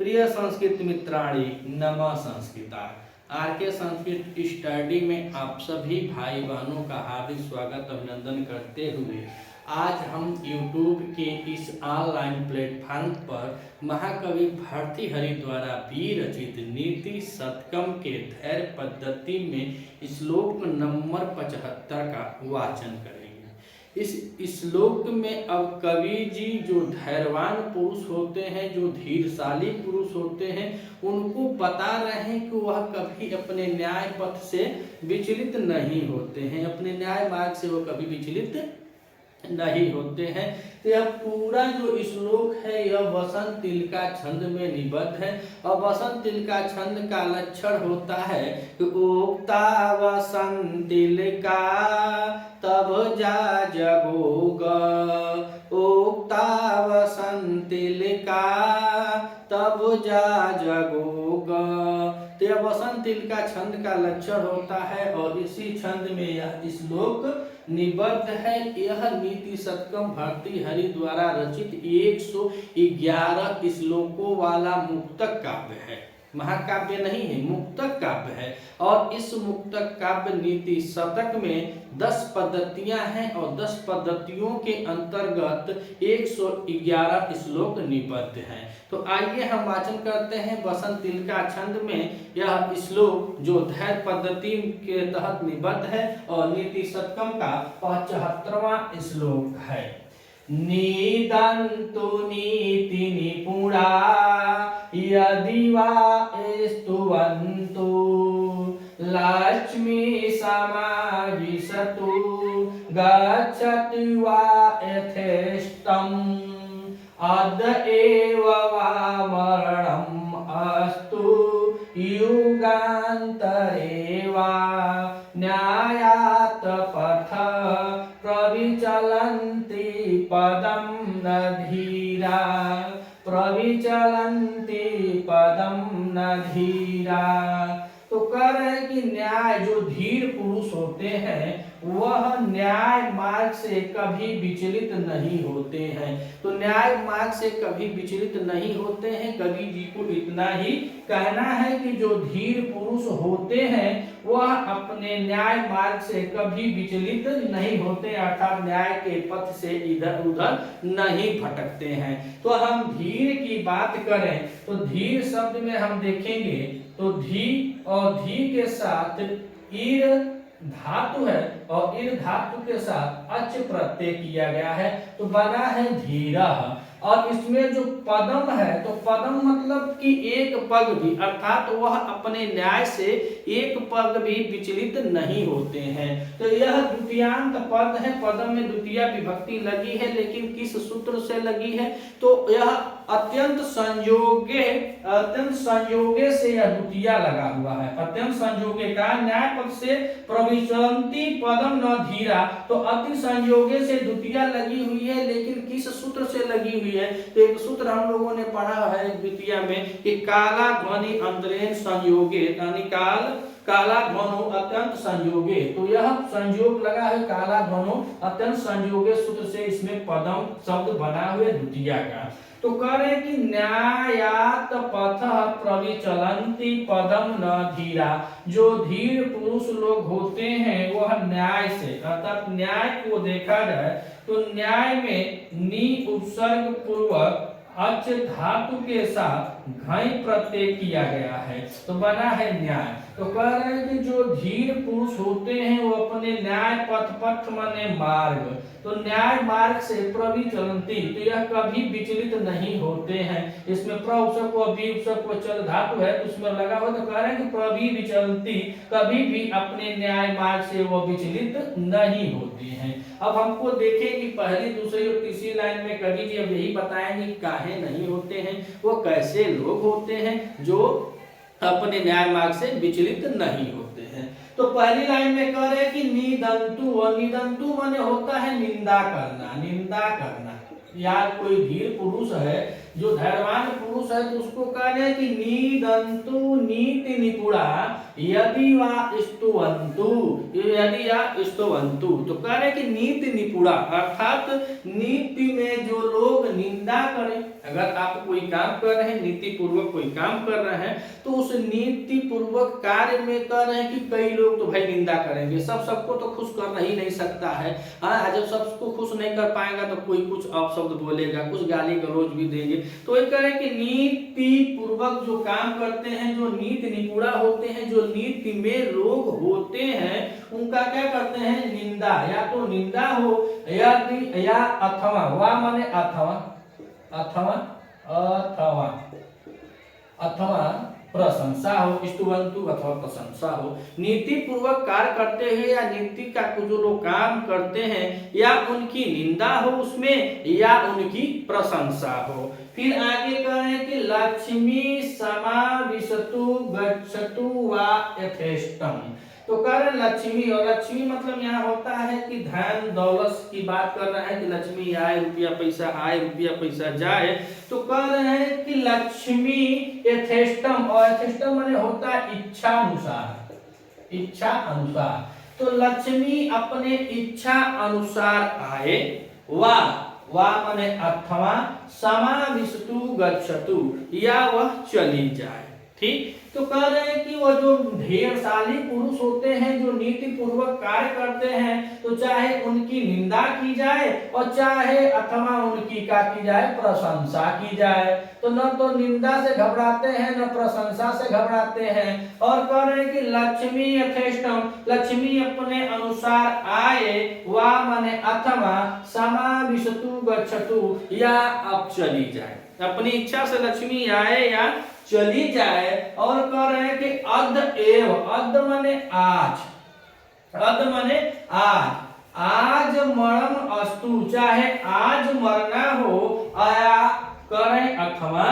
प्रिय संस्कृत मित्राणि नमः संस्कृता। आर के संस्कृत स्टडी में आप सभी भाई बहनों का हार्दिक स्वागत अभिनंदन करते हुए आज हम YouTube के इस ऑनलाइन प्लेटफॉर्म पर महाकवि भर्तृहरि द्वारा विरचित नीति शतकम के धैर्य पद्धति में श्लोक नंबर 75 का वाचन करेंगे। इस श्लोक में अब कवि जी जो धैर्यवान पुरुष होते हैं, जो धीरशाली पुरुष होते हैं, उनको बता रहे हैं कि वह कभी अपने न्याय पथ से विचलित नहीं होते हैं, अपने न्याय मार्ग से वो कभी विचलित नहीं होते हैं। तो यह पूरा जो श्लोक है यह वसंत तिल का छंद में निबद्ध है और वसंत तिल का छंद का लक्षण होता है कि उक्ता वसंत तिल का तब जा जगोग, उक्ता वसंत तिल का तब जा जगोग। तो यह वसंत तिल का छंद का लक्षण होता है और इसी छंद में यह श्लोक निबद्ध है। यह नीति शतकम भर्तृहरि द्वारा रचित 111 श्लोकों वाला मुक्तक काव्य है, महाकाव्य नहीं है, मुक्तक काव्य है। और इस मुक्तक काव्य नीति शतक में 10 पद्धतियां हैं और 10 पद्धतियों के अंतर्गत 111 श्लोक निबद्ध हैं। तो आइए हम वाचन करते हैं वसंत तिल का छंद में यह श्लोक जो धैर्य पद्धति के तहत निबद्ध है और नीति शतकम का 75वां श्लोक है। निदन्तु नीति निपुणा यदि वा स्तुवन्तु लक्ष्मी समाविशतु गच्छति वा यथेष्टम् अद्येव वा मरणम् अस्तु युगान्तरे वा न्यायात् पथ प्रविचलन्ति पदं न धीरा, प्रविचलन्ति पदं न धीरा। तो कह रहे हैं कि न्याय जो धीर पुरुष होते हैं वह न्याय मार्ग से कभी विचलित नहीं होते हैं। तो न्याय मार्ग से कभी विचलित नहीं होते हैं। कवि जी को इतना ही कहना है कि जो धीर पुरुष होते हैं वह अपने न्याय मार्ग से कभी विचलित नहीं होते, अर्थात न्याय के पथ से इधर उधर नहीं भटकते हैं। तो हम धीर की बात करें तो धीर शब्द में हम देखेंगे तो धी और धी के साथ ईर धातु है और ईर धातु के साथ अच प्रत्यय किया गया है तो बना है धीरा। और इसमें जो पदम है तो पदम मतलब कि एक पग भी, अर्थात वह अपने न्याय से एक पग भी विचलित नहीं होते हैं। तो यह द्वितीयांत पद है, पदम में द्वितीय विभक्ति लगी है, लेकिन किस सूत्र से लगी है तो यह अत्यंत संयोगे से यह द्वितीय लगा हुआ है। अत्यंत संयोगे का न्याय पद से प्रविचलन्ति पदम न धीरा, तो अति संयोगे से द्वितीय लगी हुई है, लेकिन किस सूत्र से लगी हुई है तो एक सूत्र हम लोगों ने पढ़ा है द्वितीय में कि काला ध्वनि अंतरेण संयोगे, यानी काला ध्वनो अत्यंत संयोगे। तो यह संयोग लगा है काला ध्वनो अत्यंत संयोगे सूत्र से इसमें पदम शब्द बना हुए द्वितीय का। तो कह रहे कि न्यायात पथ प्रविचलन्ति पदम न धीरा, जो धीर पुरुष लोग होते हैं वह न्याय से, अर्थात न्याय को देखा जाए तो न्याय में नी उपसर्ग पूर्वक अच धातु के साथ घई प्रत्यय किया गया है तो बना है न्याय। तो कह रहे हैं कि जो धीर पुरुष होते हैं वो अपने न्याय पथ माने मार्ग, तो न्याय मार्ग से प्रविचलन्ति, तो यह कभी विचलित नहीं होते हैं। इसमें प्र उपसर्ग को अभी उपसर्ग को चल धातु है तो उसमें लगा हुआ, तो कह रहे हैं कि प्रविचलन्ति, कभी भी अपने न्याय मार्ग से वो विचलित नहीं होते हैं। अब हमको देखें कि पहली, दूसरी और तीसरी लाइन में कवि जी अब यही बताएंगे काहे नहीं होते हैं, वो कैसे लोग होते हैं जो अपने न्याय मार्ग से विचलित नहीं होते हैं। तो पहली लाइन में कह रहे हैं कि निदन्तु, और निदन्तु माने होता है निंदा करना, निंदा करना। या कोई धीर पुरुष है जो धैर्यवान पुरुष है तो उसको कह रहे हैं कि नीदंतु नीति निपुणा यदि वा स्तुवन्तु, यदि या स्तुवन्तु, तो कह रहे हैं कि नीति निपुणा अर्थात नीति में जो लोग निंदा करें, अगर आप कोई काम कर रहे हैं, नीति पूर्वक कोई काम कर रहे हैं, तो उस नीति पूर्वक कार्य में कर रहे हैं कि कई लोग तो भाई निंदा करेंगे, सबको तो खुश कर ही नहीं सकता है। जब सबको खुश नहीं कर पाएगा तो कोई कुछ अपशब्द बोलेगा, कुछ गाली गलौज भी देंगे। तो ये कह रहे हैं कि नीति पूर्वक जो काम करते हैं, जो नीति निपुणा होते हैं, जो नीति में लोग होते हैं, उनका क्या करते हैं, निंदा, या तो निंदा हो या अथवा, वा माने अथवा, अथवा अथवा अथवा प्रशंसा हो, स्तुवन्तु अथवा प्रशंसा हो। नीति पूर्वक कार्य करते हैं या नीति का जो लोग काम करते हैं, या उनकी निंदा हो उसमें या उनकी प्रशंसा हो। फिर आगे कह रहे हैं कि लक्ष्मी समाविशतु गच्छतु वा यथेष्टम। तो कह रहे लक्ष्मी, और लक्ष्मी मतलब यहाँ होता है कि धन दौलत की बात कर रहे हैं कि लक्ष्मी आए, रुपया पैसा आए, रुपया पैसा जाए। तो कह रहे हैं कि लक्ष्मी यथेष्टम, और यथेष्टम माने होता है इच्छा अनुसार, इच्छा अनुसार। तो लक्ष्मी अपने इच्छा अनुसार आए, वा माने अथवा समाविशतु गच्छतु, या वह चली जाए। ठीक, तो कह रहे हैं कि वो जो धैर्यशाली पुरुष होते हैं, जो नीति पूर्वक कार्य करते हैं, तो चाहे उनकी निंदा की जाए और चाहे अथवा उनकी क्या की जाए, प्रशंसा की जाए। तो न तो निंदा से घबराते हैं न प्रशंसा से घबराते हैं। और कह रहे हैं कि लक्ष्मी यथेष्टम, लक्ष्मी अपने अनुसार आए, वा माने अथवा समाविशतु गच्छतु, या अब चली जाए, अपनी इच्छा से लक्ष्मी आए या चली जाए। और कह रहे हैं कि अद्य एव, अद्य माने आज, अद्य माने आज मरणम अस्तु, चाहे आज मरना हो, आया करें अथवा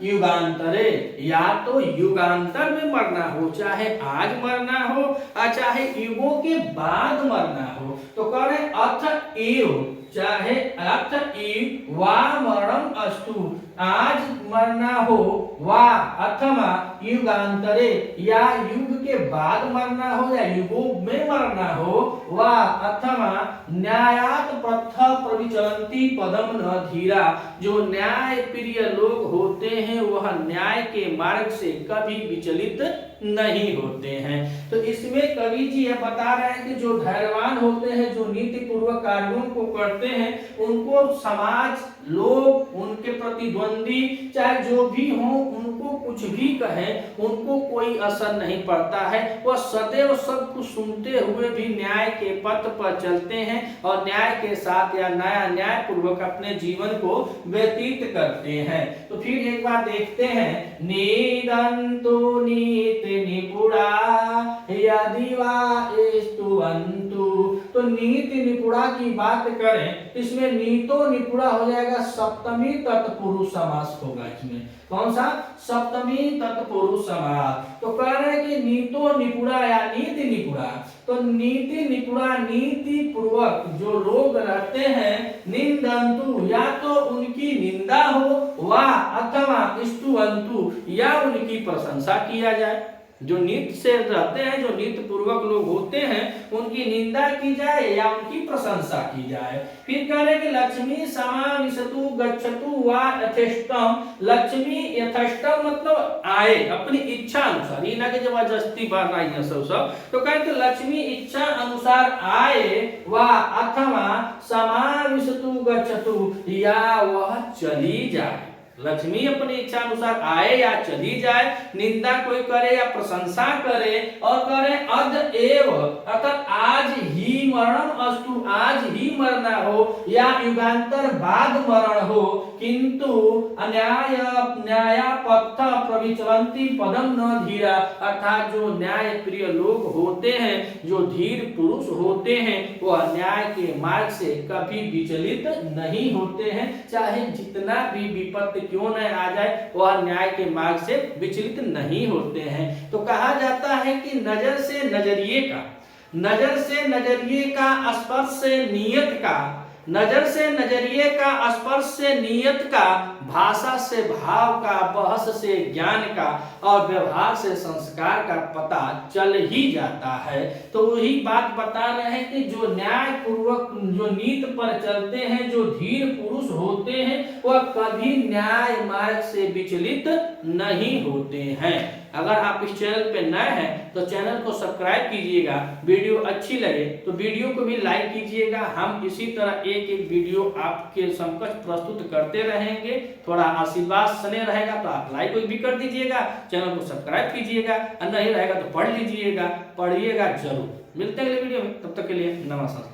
युगांतरे, या तो युगांतर में मरना हो, चाहे आज मरना हो और चाहे युगों के बाद मरना हो। तो कह रहे अथ एव, चाहे अथ एव वा मरणम अस्तु, आज मरना हो, वा अथवा युगांतरे, या युग के बाद मरना हो या युगों में मरना हो, वा अथवा न्यायात प्रथा प्रविचलन्ति पदम न धीरा, जो न्याय प्रिय लोग होते हैं वह न्याय के मार्ग से कभी विचलित नहीं होते हैं। तो इसमें कवि जी यह बता रहे हैं कि जो धैर्यवान होते हैं, जो नीति पूर्वक कार्यों को करते हैं, उनको समाज, लोग, उनके प्रतिद्वंदी चाहे जो भी हो, उनको कुछ भी कहें, उनको कोई असर नहीं पड़ता है। वह सदैव सब कुछ सुनते हुए भी न्याय के पथ पर चलते हैं और न्याय के साथ या न्याय पूर्वक अपने जीवन को व्यतीत करते हैं। तो फिर एक बार देखते हैं, नीदन्तु नीति निपुणा यदि वा स्तुवन्तु। तो नीति निपुणा की बात करें, इसमें नीतो निपुणा हो जाएगा, सप्तमी तत्पुरुष समास होगा इसमें। कौन सा? सप्तमी तत्पुरुष समास। तो कह रहे हैं कि नीतो निपुणा या नीति निपुणा। तो नीति निपुणा, नीति पूर्वक जो लोग रहते हैं, निंदन्तु, या तो उनकी निंदा हो, वा अथवा स्तुवन्तु, या उनकी प्रशंसा किया जाए। जो नीति से रहते हैं, जो नीति पूर्वक लोग होते हैं, उनकी निंदा की जाए या उनकी प्रशंसा की जाए। फिर कह रहे कि लक्ष्मी समाविशतु गच्छतु वा यथेष्टम। लक्ष्मी यथेष्टम मतलब आए, अपनी इच्छा अनुसार, ये ना कि जबरदस्ती भरना ही सब। तो कहते लक्ष्मी इच्छा अनुसार आए, वा अथवा समाविशतु गच्छतु, या वह चली जाए। लक्ष्मी अपनी इच्छा अनुसार आए या चली जाए, निंदा कोई करे या प्रशंसा करे, और करे अद्य एव, अर्थात आज ही मरणम अस्तु, आज ही मरना हो या युगांतर बाद मरण हो, किंतु न्याय पथ प्रविचलन्ति पदम न धीरा। अर्थात जो न्याय प्रिय लोग होते हैं, जो धीर पुरुष होते हैं, वह न्याय के मार्ग से कभी विचलित नहीं होते हैं। चाहे जितना भी विपत्ति क्यों न आ जाए, वह न्याय के मार्ग से विचलित नहीं होते हैं। तो कहा जाता है कि नजर से नजरिए का, नजर से नजरिए का, स्पर्श से नियत का, नजर से नजरिए का, स्पर्श से नियत का, भाषा से भाव का, बहस से ज्ञान का और व्यवहार से संस्कार का पता चल ही जाता है। तो वही बात बता रहे हैं कि जो न्याय पूर्वक जो नीति पर चलते हैं, जो धीर पुरुष होते हैं, वह कभी न्याय मार्ग से विचलित नहीं होते हैं। अगर आप इस चैनल पे नए हैं तो चैनल को सब्सक्राइब कीजिएगा, वीडियो अच्छी लगे तो वीडियो को भी लाइक कीजिएगा। हम इसी तरह एक एक वीडियो आपके समकक्ष प्रस्तुत करते रहेंगे। थोड़ा आशीर्वाद स्नेह रहेगा तो आप लाइक भी कर दीजिएगा, चैनल को सब्सक्राइब कीजिएगा, और नहीं रहेगा तो पढ़ लीजिएगा, पढ़िएगा जरूर। मिलते हैं अगले वीडियो में, तब तक के लिए नमस्कार।